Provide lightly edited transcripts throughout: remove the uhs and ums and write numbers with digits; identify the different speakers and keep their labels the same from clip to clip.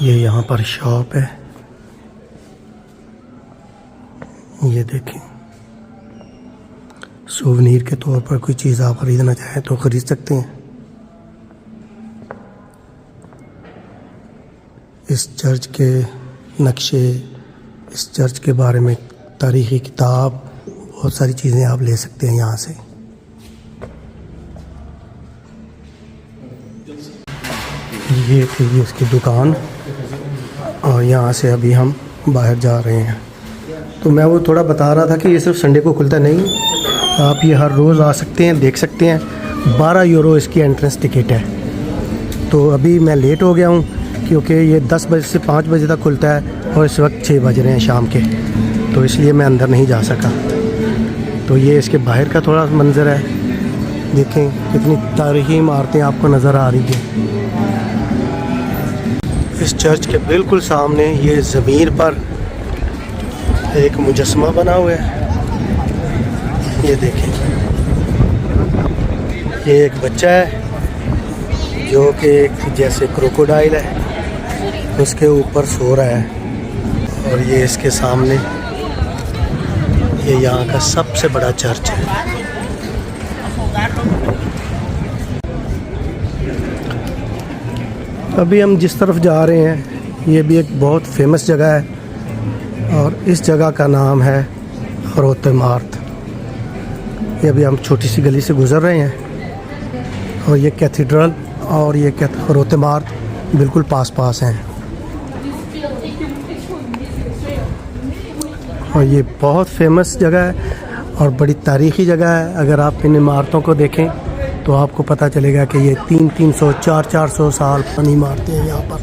Speaker 1: ये यहाँ पर शॉप है, ये देखें। सूवनीर के तौर पर कोई चीज़ आप ख़रीदना चाहें तो ख़रीद सकते हैं। इस चर्च के नक्शे, इस चर्च के बारे में तारीख़ी किताब, बहुत सारी चीज़ें आप ले सकते हैं यहाँ से। ये थी इसकी दुकान और यहाँ से अभी हम बाहर जा रहे हैं। तो मैं वो थोड़ा बता रहा था कि ये सिर्फ संडे को खुलता नहीं, आप ये हर रोज़ आ सकते हैं, देख सकते हैं। 12 यूरो इसकी एंट्रेंस टिकट है। तो अभी मैं लेट हो गया हूँ क्योंकि ये 10 बजे से 5 बजे तक खुलता है और इस वक्त 6 बज रहे हैं शाम के, तो इसलिए मैं अंदर नहीं जा सका। तो ये इसके बाहर का थोड़ा मंज़र है, देखें कितनी तारीख़ी इमारतें आपको नज़र आ रही हैं। इस चर्च के बिल्कुल सामने ये ज़मीर पर एक मुजस्समा बना हुआ है, ये देखें। ये एक बच्चा है जो कि एक जैसे क्रोकोडाइल है, उसके ऊपर सो रहा है। और ये इसके सामने ये यहाँ का सबसे बड़ा चर्च है। अभी हम जिस तरफ जा रहे हैं ये भी एक बहुत फेमस जगह है और इस जगह का नाम है खरोत इमारत। ये अभी हम छोटी सी गली से गुज़र रहे हैं और ये कैथेड्रल और ये खरोत इमारत बिल्कुल पास पास हैं। और ये बहुत फेमस जगह है और बड़ी तारीख़ी जगह है। अगर आप इन इमारतों को देखें तो आपको पता चलेगा कि ये 300-300, 400-400 साल पुरानी इमारतें हैं यहाँ पर।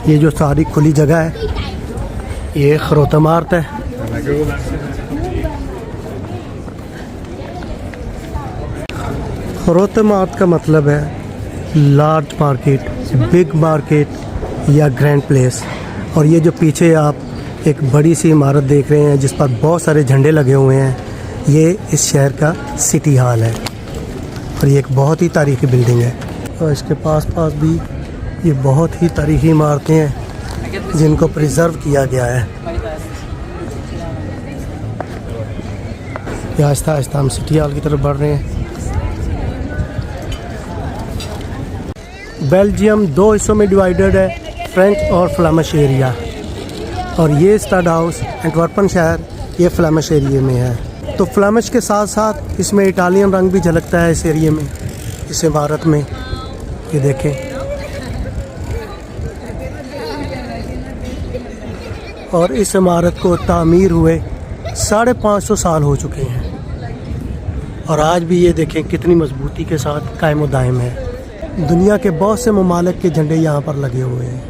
Speaker 1: ये जो सारी खुली जगह है ये खरोत इमारत है। खरोत इमारत का मतलब है लार्ज मार्केट, बिग मार्केट या ग्रैंड प्लेस। और ये जो पीछे आप एक बड़ी सी इमारत देख रहे हैं जिस पर बहुत सारे झंडे लगे हुए हैं, ये इस शहर का सिटी हॉल है और ये एक बहुत ही तारीख़ी बिल्डिंग है। और इसके पास पास भी ये बहुत ही तारीख़ी इमारतें हैं जिनको प्रिजर्व किया गया है। ये आहिस्ता आहिस्ता हम सिटी हॉल की तरफ बढ़ रहे हैं। बेल्जियम 2 हिस्सों में डिवाइडेड है, फ्रेंच और फ्लेमिश एरिया। और ये स्टड हाउस एंटवर्पन शहर ये फ्लेमिश एरिया में है। तो फ्लेमिश के साथ साथ इसमें इटालियन रंग भी झलकता है इस एरिया में, इस इमारत में। ये देखें। और इस इमारत को तामीर हुए 550 साल हो चुके हैं और आज भी ये देखें कितनी मजबूती के साथ कायम दायम है। दुनिया के बहुत से ममालिक के झंडे यहाँ पर लगे हुए हैं।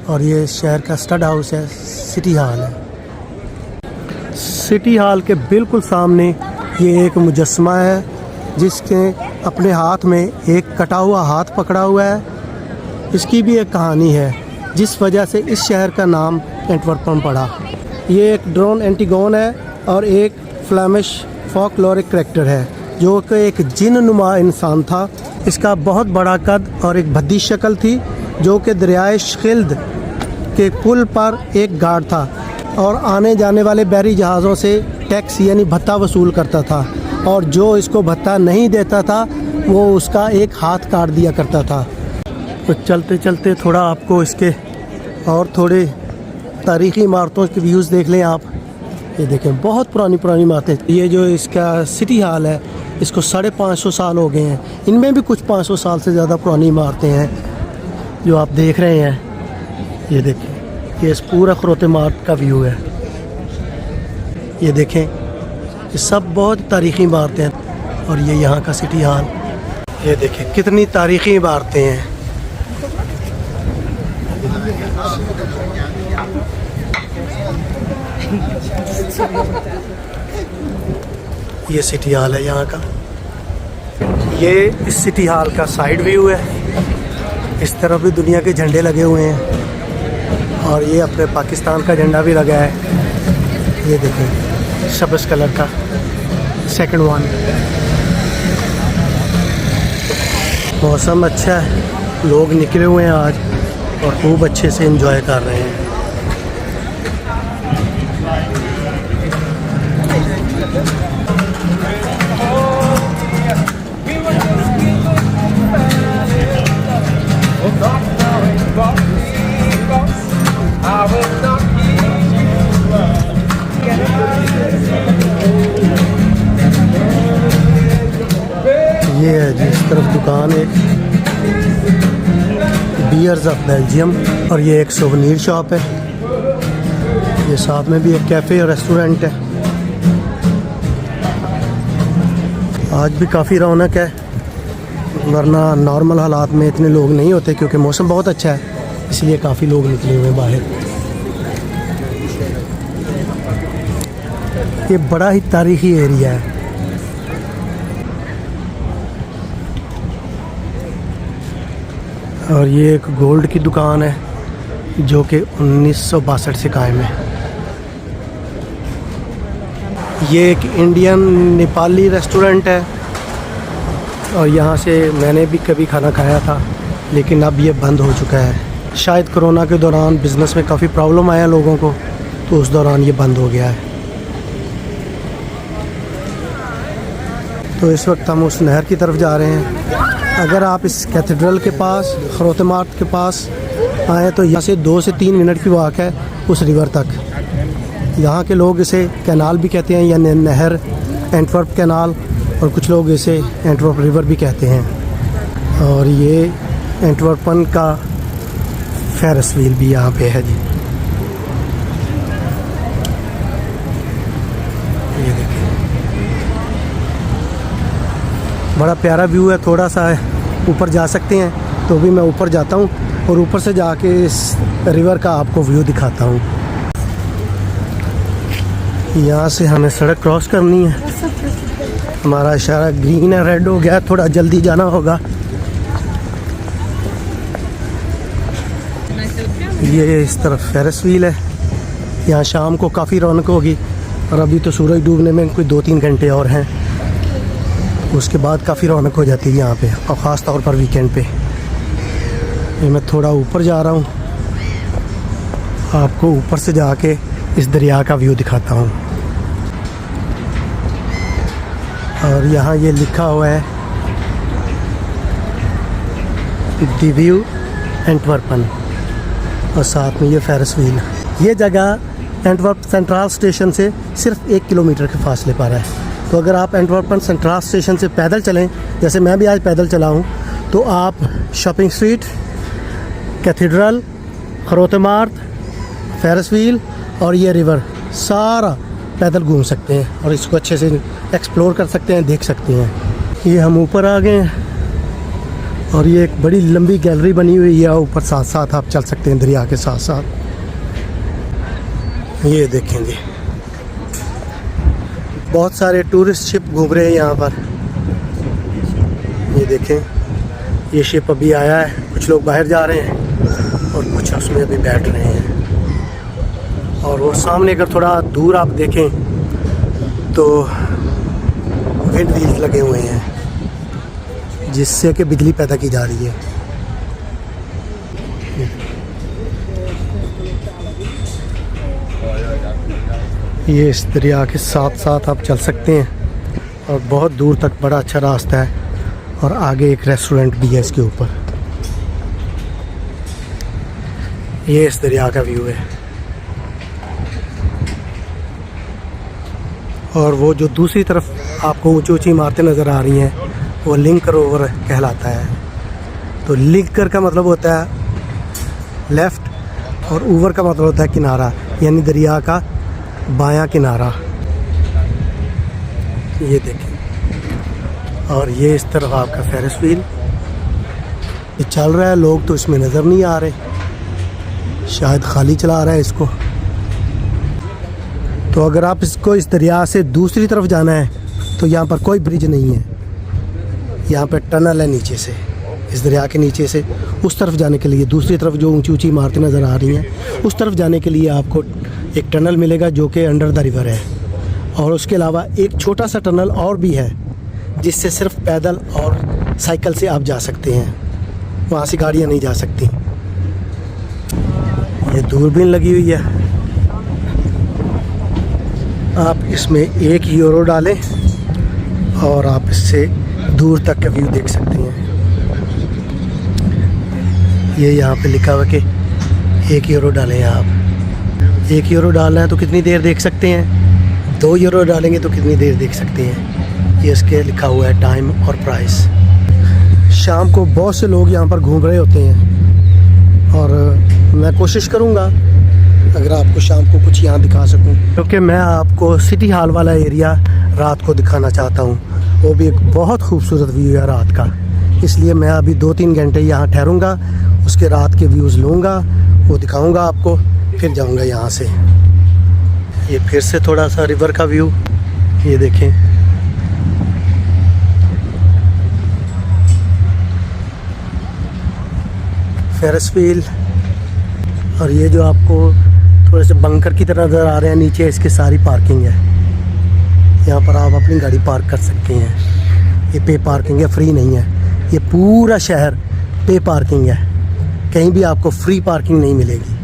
Speaker 1: और ये शहर का स्टड हाउस है, सिटी हॉल है। सिटी हॉल के बिल्कुल सामने ये एक मुजस्समा है जिसके अपने हाथ में एक कटा हुआ हाथ पकड़ा हुआ है। इसकी भी एक कहानी है जिस वजह से इस शहर का नाम एंटवर्पन पड़ा। ये एक ड्रोन एंटीगोन है और एक फ्लेमिश फोकलोरिक करैक्टर है जो कि एक जिन नुमा इंसान था। इसका बहुत बड़ा कद और एक भद्दी शक्ल थी जो कि दरियाए शिल्द के पुल पर एक गार्ड था और आने जाने वाले बहरी जहाज़ों से टैक्स यानी भत्ता वसूल करता था। और जो इसको भत्ता नहीं देता था वो उसका एक हाथ काट दिया करता था। तो चलते चलते थोड़ा आपको इसके और थोड़े तारीख़ी इमारतों के व्यूज़ देख लें आप। ये देखें बहुत पुरानी पुरानी इमारतें। ये जो इसका सिटी हॉल है इसको 550 साल हो गए हैं। इनमें भी कुछ 500 साल से ज़्यादा पुरानी इमारतें हैं जो आप देख रहे हैं। ये देखें, ये इस पूरा खरोत इमारत का व्यू है। ये देखें, ये सब बहुत तारीख़ी इमारतें हैं। और ये यहाँ का सिटी हॉल, ये देखें कितनी तारीख़ी इमारतें हैं। ये सिटी हॉल है यहाँ का। ये इस सिटी हॉल का साइड व्यू है। इस तरफ भी दुनिया के झंडे लगे हुए हैं और ये अपने पाकिस्तान का झंडा भी लगा है। ये देखें सब्ज़ कलर का सेकंड वन। मौसम अच्छा है। लोग निकले हुए हैं आज और खूब अच्छे से एंजॉय कर रहे हैं। ये है जिस तरफ दुकान है बियर्स ऑफ बेल्जियम और ये एक सोवनीर शॉप है। ये साथ में भी एक कैफ़े और रेस्टोरेंट है। आज भी काफ़ी रौनक है, वरना नॉर्मल हालात में इतने लोग नहीं होते क्योंकि मौसम बहुत अच्छा है, इसलिए काफ़ी लोग निकले हुए हैं बाहर। ये बड़ा ही तारीखी एरिया है। और ये एक गोल्ड की दुकान है जो कि 1962 से कायम है। ये एक इंडियन नेपाली रेस्टोरेंट है और यहाँ से मैंने भी कभी खाना खाया था, लेकिन अब ये बंद हो चुका है। शायद कोरोना के दौरान बिज़नेस में काफ़ी प्रॉब्लम आया लोगों को, तो उस दौरान ये बंद हो गया है। तो इस वक्त हम उस नहर की तरफ जा रहे हैं। अगर आप इस कैथेड्रल के पास ख्रोतेमार्ट के पास आएँ तो यहाँ से 2 से 3 मिनट की वॉक है उस रिवर तक। यहाँ के लोग इसे कैनाल भी कहते हैं या नहर, एंटवर्प कैनाल, और कुछ लोग इसे एंटवर्प रिवर भी कहते हैं। और ये एंटवर्पन का फेरिस व्हील भी यहाँ पे है जी। ये देखिए बड़ा प्यारा व्यू है। थोड़ा सा ऊपर जा सकते हैं तो भी मैं ऊपर जाता हूँ और ऊपर से जाके इस रिवर का आपको व्यू दिखाता हूँ। यहाँ से हमें सड़क क्रॉस करनी है। हमारा इशारा ग्रीन है, रेड हो गया, थोड़ा जल्दी जाना होगा। ये इस तरफ फेरिस व्हील है। यहाँ शाम को काफ़ी रौनक होगी और अभी तो सूरज डूबने में कोई 2-3 घंटे और हैं। उसके बाद काफ़ी रौनक हो जाती है यहाँ पे, और ख़ास तौर पर वीकेंड पे। ये मैं थोड़ा ऊपर जा रहा हूँ, आपको ऊपर से जाके इस दरिया का व्यू दिखाता हूँ। और यहाँ ये लिखा हुआ है द व्यू एंटवर्पन, और साथ में ये फेरिस व्हील। ये जगह एंटवर्प सेंट्रल स्टेशन से सिर्फ 1 किलोमीटर के फासले पर है। तो अगर आप एंटवर्पन सेंट्रल स्टेशन से पैदल चलें, जैसे मैं भी आज पैदल चला हूँ, तो आप shopping street, cathedral, Grote Markt, Ferris wheel और ये रिवर सारा पैदल घूम सकते हैं और इसको अच्छे से एक्सप्लोर कर सकते हैं, देख सकते हैं। ये हम ऊपर आ गए हैं और ये एक बड़ी लंबी गैलरी बनी हुई है। ऊपर साथ साथ आप चल सकते हैं दरिया के साथ साथ। ये देखेंगे बहुत सारे टूरिस्ट शिप घूम रहे हैं यहाँ पर। ये देखें, ये शिप अभी आया है, कुछ लोग बाहर जा रहे हैं और कुछ उसमें अभी बैठ रहे हैं। और वो सामने अगर थोड़ा दूर आप देखें तो विंड व्हील्स लगे हुए हैं जिससे कि बिजली पैदा की जा रही है। ये इस दरिया के साथ साथ आप चल सकते हैं और बहुत दूर तक बड़ा अच्छा रास्ता है, और आगे एक रेस्टोरेंट भी है इसके ऊपर। ये इस दरिया का व्यू है। और वो जो दूसरी तरफ आपको ऊंची ऊंची इमारतें नज़र आ रही हैं वो लिंकर ओवर कहलाता है। तो लिंकर का मतलब होता है लेफ़्ट और ओवर का मतलब होता है किनारा, यानी दरिया का बायां किनारा। ये देखें, और ये इस तरफ आपका फेरिस व्हील ये चल रहा है। लोग तो इसमें नज़र नहीं आ रहे, शायद खाली चला रहा है इसको। तो अगर आप इसको इस दरिया से दूसरी तरफ जाना है तो यहाँ पर कोई ब्रिज नहीं है, यहाँ पर टनल है नीचे से, इस दरिया के नीचे से उस तरफ जाने के लिए, दूसरी तरफ जो ऊंची ऊंची इमारतें नज़र आ रही हैं उस तरफ जाने के लिए आपको एक टनल मिलेगा जो कि अंडर द रिवर है। और उसके अलावा एक छोटा सा टनल और भी है जिससे सिर्फ पैदल और साइकिल से आप जा सकते हैं। वहाँ से गाड़ियाँ नहीं जा सकती। ये दूरबीन लगी हुई है, आप इसमें 1 यूरो डालें और आप इससे दूर तक का व्यू देख सकते हैं। ये यहाँ पे लिखा हुआ कि 1 यूरो डालें आप। 1 यूरो डालना है तो कितनी देर देख सकते हैं, 2 यूरो डालेंगे तो कितनी देर देख सकते हैं। ये इसके लिखा हुआ है टाइम और प्राइस। शाम को बहुत से लोग यहाँ पर घूम रहे होते हैं और मैं कोशिश करूँगा अगर आपको शाम को कुछ यहाँ दिखा सकूँ, क्योंकि मैं आपको सिटी हॉल वाला एरिया रात को दिखाना चाहता हूँ। वो भी एक बहुत खूबसूरत व्यू है रात का, इसलिए मैं अभी 2-3 घंटे यहाँ ठहरूँगा, उसके रात के व्यूज़ लूँगा, वो दिखाऊँगा आपको, फिर जाऊँगा यहाँ से। ये फिर से थोड़ा सा रिवर का व्यू, ये देखें। फेरिस व्हील, और ये जो आपको थोड़े से बंकर की तरह नज़र आ रहे हैं नीचे, इसकी सारी पार्किंग है। यहाँ पर आप अपनी गाड़ी पार्क कर सकते हैं। ये पे पार्किंग है, फ्री नहीं है। ये पूरा शहर पे पार्किंग है, कहीं भी आपको फ्री पार्किंग नहीं मिलेगी।